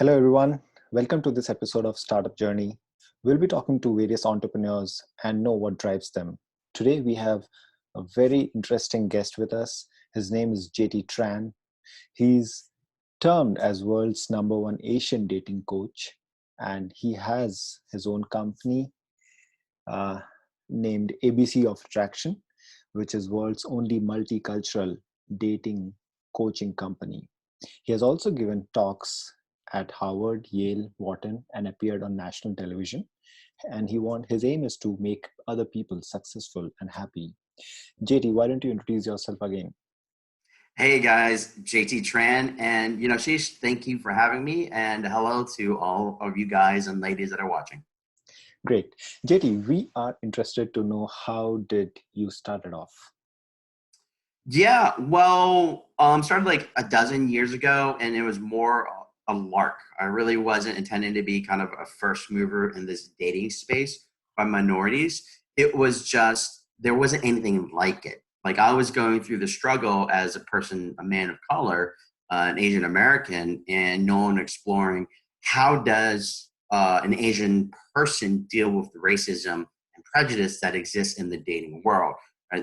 Hello, everyone. Welcome to this episode of Startup Journey. We'll be talking to various entrepreneurs and know what drives them. Today, we have a very interesting guest with us. His name is JT Tran. He's termed as world's number one Asian dating coach, and he has his own company uh, named ABC of Attraction, which is world's only multicultural dating coaching company. He has also given talks at Harvard, Yale, Wharton, and appeared on national television. And his aim is to make other people successful and happy. JT, why don't you introduce yourself again? Hey guys, JT Tran, and Ashish, thank you for having me, and hello to all of you guys and ladies that are watching. Great. JT, we are interested to know how did you start it off? Yeah, started like a dozen years ago, and it was more a lark. I really wasn't intending to be kind of a first mover in this dating space by minorities. It was just there wasn't anything like it. Like I was going through the struggle as a person, a man of color, an Asian American, and no one exploring how does an Asian person deal with the racism and prejudice that exists in the dating world.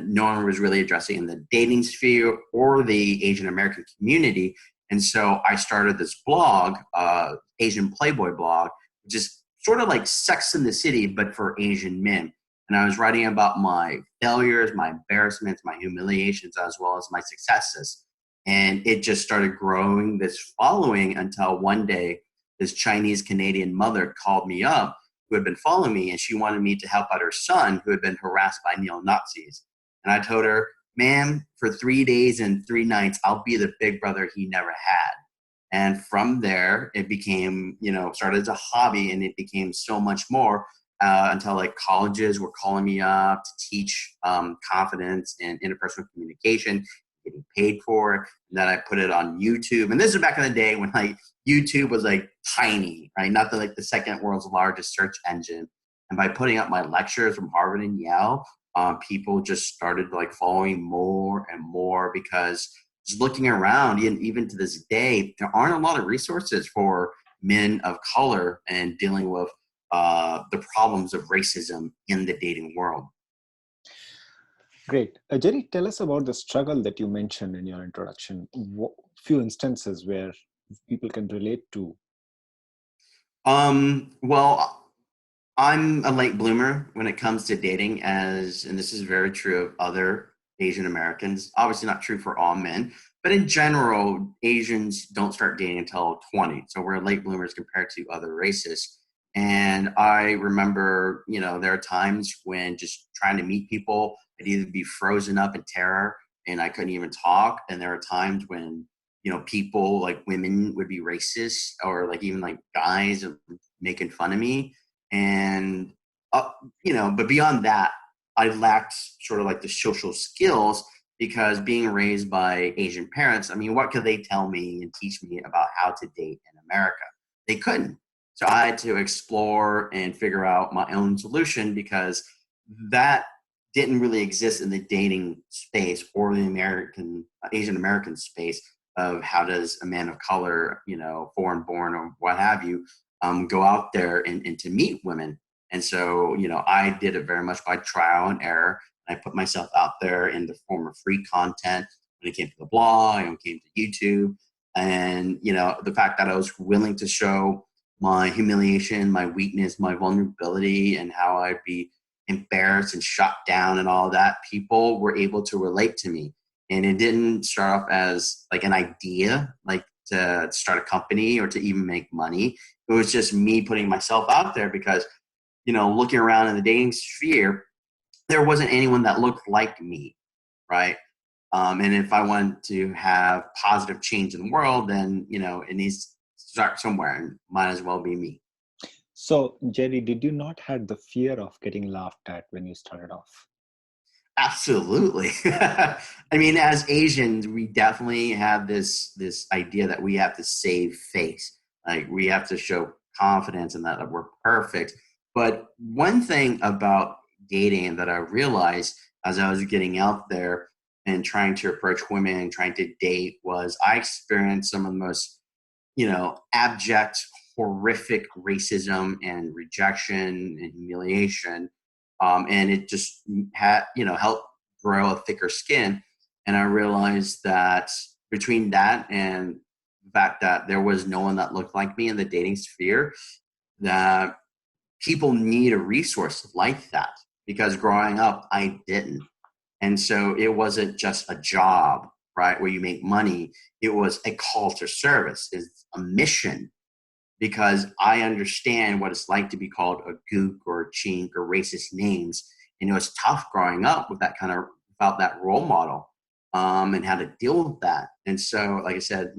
No one was really addressing in the dating sphere or the Asian American community. And so I started this blog, Asian Playboy blog, which is sort of like Sex in the City, but for Asian men. And I was writing about my failures, my embarrassments, my humiliations, as well as my successes. And it just started growing this following until one day, this Chinese Canadian mother called me up who had been following me, and she wanted me to help out her son who had been harassed by neo-Nazis. And I told her, ma'am, for 3 days and 3 nights, I'll be the big brother he never had. And from there, it became, started as a hobby, and it became so much more until like colleges were calling me up to teach confidence and interpersonal communication, getting paid for it. And then I put it on YouTube. And this is back in the day when like YouTube was like tiny, right? Not the second world's largest search engine. And by putting up my lectures from Harvard and Yale, people just started like following more and more because just looking around, even to this day, there aren't a lot of resources for men of color and dealing with the problems of racism in the dating world. Great. Jerry, tell us about the struggle that you mentioned in your introduction. Few instances where people can relate to. Well, I'm a late bloomer when it comes to dating, and this is very true of other Asian Americans. Obviously, not true for all men, but in general, Asians don't start dating until 20. So we're late bloomers compared to other races. And I remember, there are times when just trying to meet people, I'd either be frozen up in terror and I couldn't even talk. And there are times when, people like women would be racist or like even like guys making fun of me and but beyond that, I lacked sort of like the social skills because being raised by Asian parents, I mean, what could they tell me and teach me about how to date in America? They couldn't. So I had to explore and figure out my own solution because that didn't really exist in the dating space or the Asian American space of how does a man of color, foreign born or what have you, go out there and to meet women. And so, I did it very much by trial and error. I put myself out there in the form of free content when it came to the blog and when it came to YouTube. And, the fact that I was willing to show my humiliation, my weakness, my vulnerability, and how I'd be embarrassed and shut down and all that, people were able to relate to me. And it didn't start off as like an idea, like to start a company or to even make money. It was just me putting myself out there because, looking around in the dating sphere, there wasn't anyone that looked like me, right? And if I want to have positive change in the world, then, it needs to start somewhere and might as well be me. So, Jerry, did you not have the fear of getting laughed at when you started off? Absolutely. I mean, as Asians, we definitely have this idea that we have to save face. Like we have to show confidence and that we're perfect. But one thing about dating that I realized as I was getting out there and trying to approach women and trying to date was I experienced some of the most abject, horrific racism and rejection and humiliation. And it just had, helped grow a thicker skin. And I realized that between that and the fact that there was no one that looked like me in the dating sphere, that people need a resource like that, because growing up, I didn't. And so it wasn't just a job, right, where you make money. It was a call to service, it's a mission, because I understand what it's like to be called a gook or a chink or racist names. And it was tough growing up with that kind of, without that role model, and how to deal with that. And so, like I said,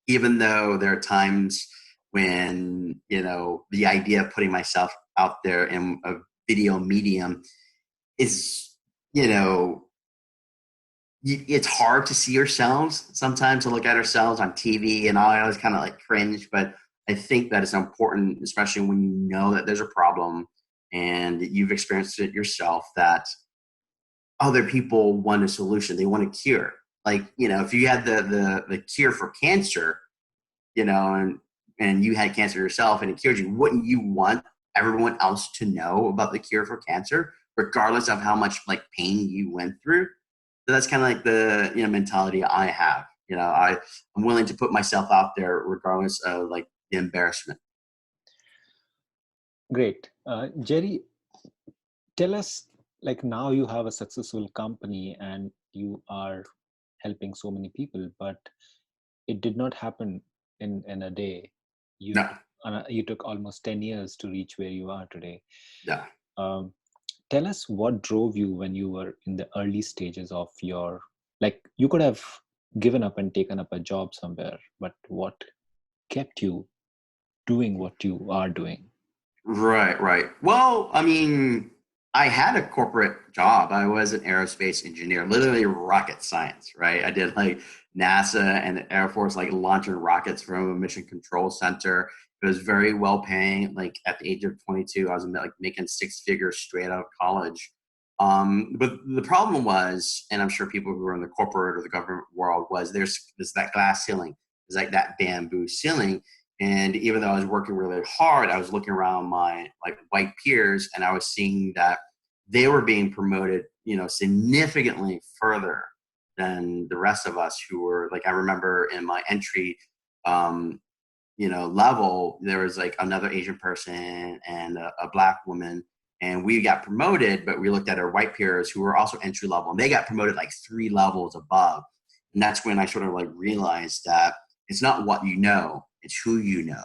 even though there are times when, the idea of putting myself out there in a video medium is, it's hard to see ourselves sometimes, to look at ourselves on TV, and I always kind of like cringe, but I think that it's important, especially when you know that there's a problem and you've experienced it yourself, that other people want a solution. They want a cure. Like, if you had the cure for cancer, and you had cancer yourself and it cured you, wouldn't you want everyone else to know about the cure for cancer, regardless of how much like pain you went through? So that's kind of like the mentality I have. I'm willing to put myself out there regardless of like the embarrassment. Great. Jerry, tell us, like, now you have a successful company and you are helping so many people, but it did not happen in a day. You No, you took almost 10 years to reach where you are today. yeah. Um, Tell us what drove you when you were in the early stages of your, like, you could have given up and taken up a job somewhere, but what kept you doing what you are doing? Right, right. Well, I mean, I had a corporate job. I was an aerospace engineer, literally rocket science, right? I did like NASA and the Air Force, like launching rockets from a mission control center. It was very well paying. Like at the age of 22, I was like making six figures straight out of college. But the problem was, and I'm sure people who are in the corporate or the government world, was there's that glass ceiling. There's like that bamboo ceiling. And even though I was working really hard, I was looking around my like white peers, and I was seeing that they were being promoted, significantly further than the rest of us who were like, I remember in my entry, um, level, there was like another Asian person and a black woman, and we got promoted, but we looked at our white peers who were also entry level, and they got promoted like 3 levels above. And that's when I sort of like realized that it's not what you know, it's who you know,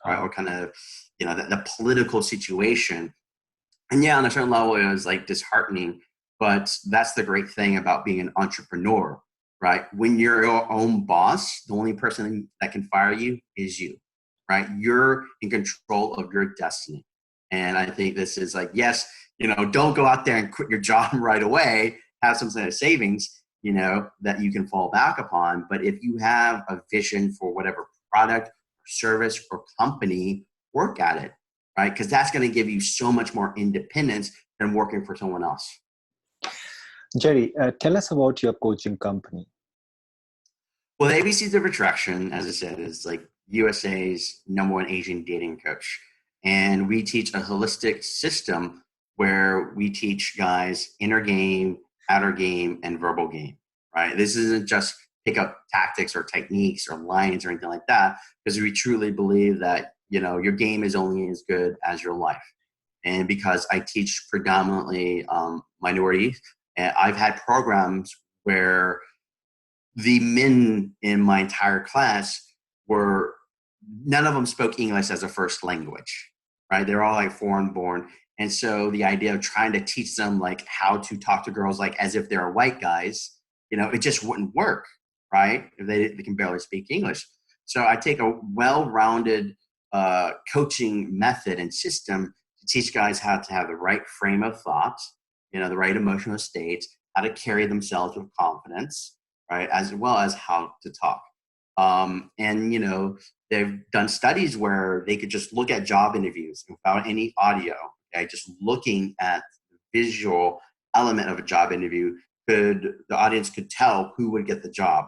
right? Or kind of, the political situation. And yeah, on a certain level, it was like disheartening, but that's the great thing about being an entrepreneur, right? When you're your own boss, the only person that can fire you is you, right? You're in control of your destiny. And I think this is like, yes, don't go out there and quit your job right away, have some sort of savings, that you can fall back upon. But if you have a vision for whatever product or service or company, work at it, right? Because that's going to give you so much more independence than working for someone else. Jerry, tell us about your coaching company. Well, the ABCs of Attraction, as I said, is like USA's #1 Asian dating coach. And we teach a holistic system where we teach guys inner game, outer game, and verbal game, right? This isn't just pick up tactics or techniques or lines or anything like that, because we truly believe that, your game is only as good as your life. And because I teach predominantly minorities, and I've had programs where the men in my entire class were, none of them spoke English as a first language, right? They're all like foreign born. And so the idea of trying to teach them like how to talk to girls like as if they're white guys, it just wouldn't work, right? If they can barely speak English. So I take a well-rounded coaching method and system to teach guys how to have the right frame of thought, the right emotional states, how to carry themselves with confidence, right? As well as how to talk. And, they've done studies where they could just look at job interviews without any audio, okay? Just looking at the visual element of a job interview, the audience could tell who would get the job,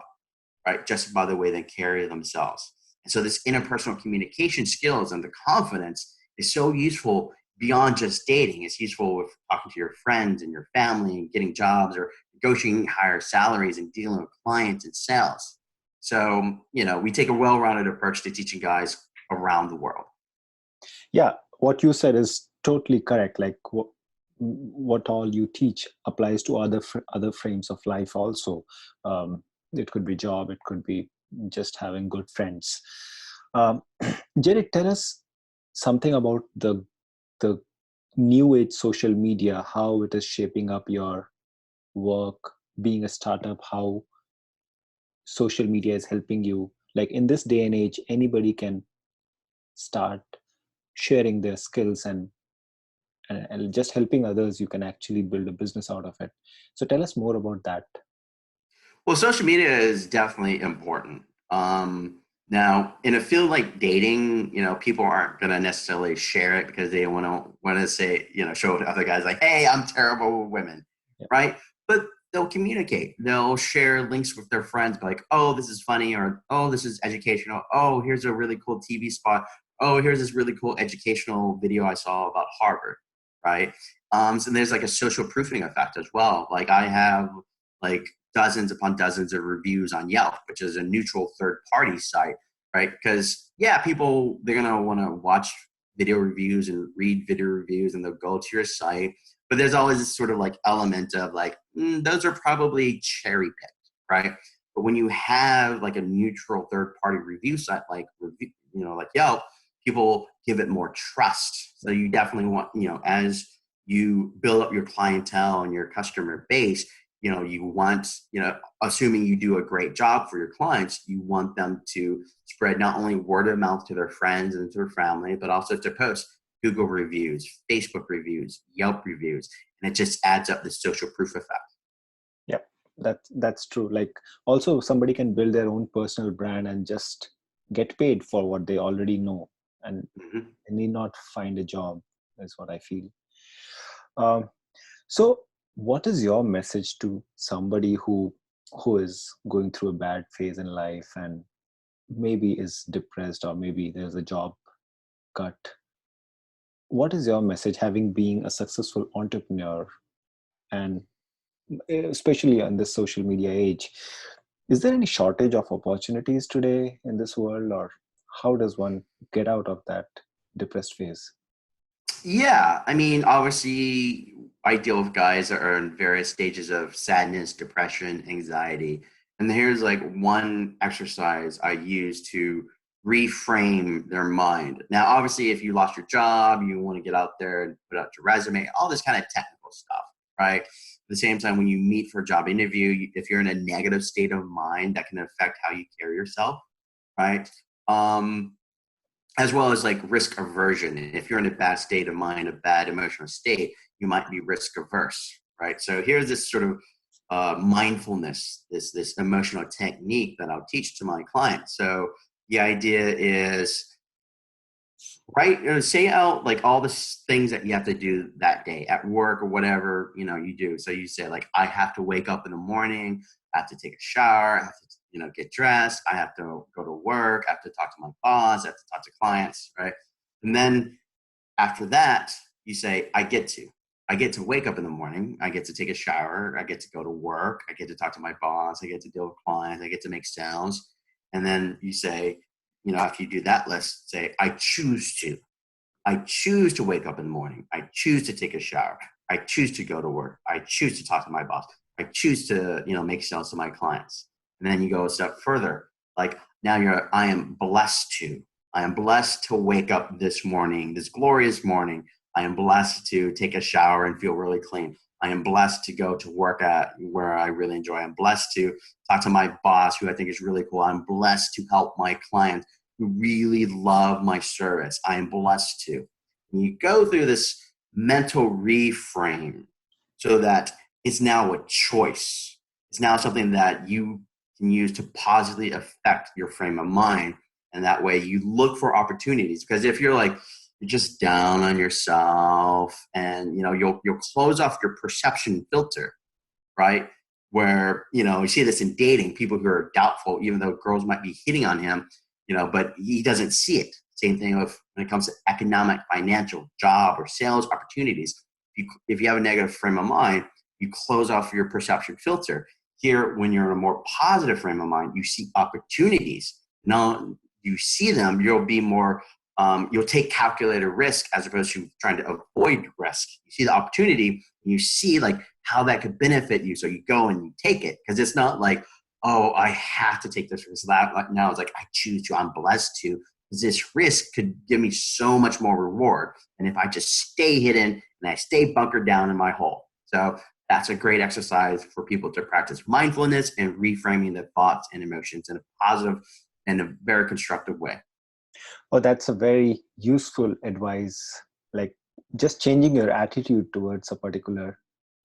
right? Just by the way they carry themselves. So this interpersonal communication skills and the confidence is so useful beyond just dating. It's useful with talking to your friends and your family and getting jobs or negotiating higher salaries and dealing with clients and sales. So, we take a well-rounded approach to teaching guys around the world. Yeah, what you said is totally correct. Like what all you teach applies to other frames of life also. It could be job, it could be just having good friends. Jerry, tell us something about the new age social media, how it is shaping up your work, being a startup, how social media is helping you. Like in this day and age, anybody can start sharing their skills and just helping others. You can actually build a business out of it. So tell us more about that. Well, social media is definitely important. Now, in a field like dating, people aren't going to necessarily share it because they want to say, show it to other guys like, "Hey, I'm terrible with women," Yeah. right? But they'll communicate. They'll share links with their friends, like, "Oh, this is funny," or "Oh, this is educational." "Oh, here's a really cool TV spot." "Oh, here's this really cool educational video I saw about Harvard," right? So there's like a social proofing effect as well. Like I have like dozens upon dozens of reviews on Yelp, which is a neutral third party site, right? Because people, they're going to want to watch video reviews and read video reviews and they'll go to your site. But there's always this sort of like element of like, those are probably cherry picked, right? But when you have like a neutral third party review site, like Yelp, people give it more trust. So you definitely want, as you build up your clientele and your customer base, you want, assuming you do a great job for your clients, you want them to spread not only word of mouth to their friends and to their family, but also to post Google reviews, Facebook reviews, Yelp reviews, and it just adds up the social proof effect. Yeah, that's true. Like also somebody can build their own personal brand and just get paid for what they already know, and they need not find a job, is what I feel. So what is your message to somebody who is going through a bad phase in life and maybe is depressed, or maybe there's a job cut? What is your message, having been a successful entrepreneur, and especially on this social media age? Is there any shortage of opportunities today in this world, or how does one get out of that depressed phase? Yeah, I mean, obviously, I deal with guys that are in various stages of sadness, depression, anxiety. And here's like one exercise I use to reframe their mind. Now, obviously, if you lost your job, you want to get out there and put out your resume, all this kind of technical stuff, right? At the same time, when you meet for a job interview, if you're in a negative state of mind, that can affect how you carry yourself, right? As well as like risk aversion. If you're in a bad state of mind, a bad emotional state, you might be risk averse, right? So here's this sort of mindfulness, this emotional technique that I'll teach to my clients. So the idea is, say out like all the things that you have to do that day at work or whatever, you do. So you say like, I have to wake up in the morning, I have to take a shower, I have to, get dressed, I have to go to work, I have to talk to my boss, I have to talk to clients, right? And then after that, you say, I get to wake up in the morning, I get to take a shower, I get to go to work, I get to talk to my boss, I get to deal with clients, I get to make sales. And then you say, after you do that list, say, I choose to wake up in the morning. I choose to take a shower. I choose to go to work. I choose to talk to my boss. I choose to, make sales to my clients. And then you go a step further. Like now I am blessed to wake up this morning, this glorious morning. I am blessed to take a shower and feel really clean. I am blessed to go to work at where I really enjoy. I'm blessed to talk to my boss, who I think is really cool. I'm blessed to help my clients who really love my service. I am blessed to. And you go through this mental reframe so that it's now a choice. It's now something that you can use to positively affect your frame of mind. And that way you look for opportunities. Because if you're just down on yourself, and you'll close off your perception filter, right? Where you see this in dating, people who are doubtful, even though girls might be hitting on him, but he doesn't see it. Same thing when it comes to economic, financial, job, or sales opportunities. If you have a negative frame of mind, you close off your perception filter. Here, when you're in a more positive frame of mind, you see opportunities. Now you see them, you'll be more, you'll take calculated risk as opposed to trying to avoid risk. You see the opportunity and you see like how that could benefit you. So you go and you take it, because it's not like, oh, I have to take this risk. Now it's like, I choose to, I'm blessed to, because this risk could give me so much more reward. And if I just stay hidden and I stay bunkered down in my hole. So that's a great exercise for people to practice mindfulness and reframing the thoughts and emotions in a positive and a very constructive way. Oh, that's a very useful advice. Like just changing your attitude towards a particular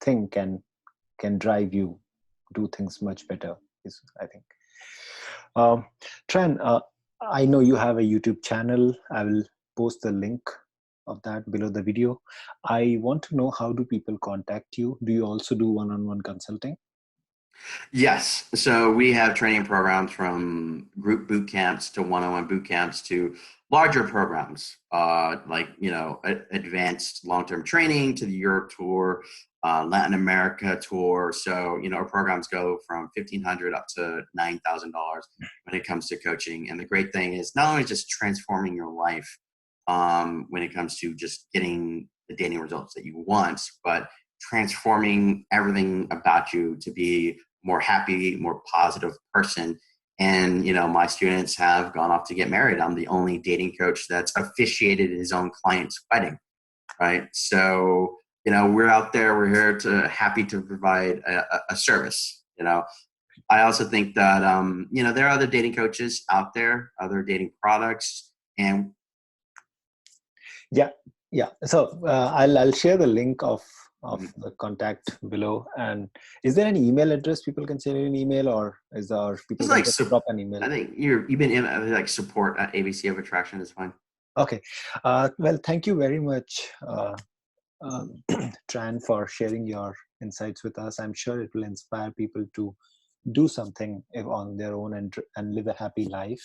thing can drive you do things much better, is I think. Tran, I know you have a YouTube channel. I will post the link of that below the video. I want to know, how do people contact you? Do you also do one-on-one consulting? Yes. So we have training programs from group boot camps to one-on-one boot camps to larger programs, like, advanced long-term training to the Europe tour, Latin America tour. So, our programs go from $1,500 up to $9,000 when it comes to coaching. And the great thing is not only just transforming your life when it comes to just getting the dating results that you want, but transforming everything about you to be more happy, more positive person. And, my students have gone off to get married. I'm the only dating coach that's officiated his own client's wedding, right? So, we're out there, we're here happy to provide a service. I also think that, there are other dating coaches out there, other dating products. And Yeah. So I'll share the link of Mhm. the contact below. And is there any email address people can send an email, or people it's can like, just drop an email? I think you've been in like support at ABC of Attraction is fine. Okay. Well, thank you very much, Tran, for sharing your insights with us. I'm sure it will inspire people to do something on their own and live a happy life.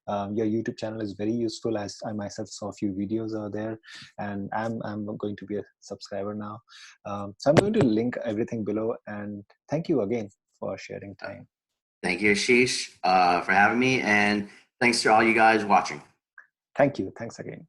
Your YouTube channel is very useful, as I myself saw a few videos out there, and I'm going to be a subscriber now. So I'm going to link everything below, and thank you again for sharing time. Thank you, Ashish, for having me, and thanks to all you guys watching. Thank you. Thanks again.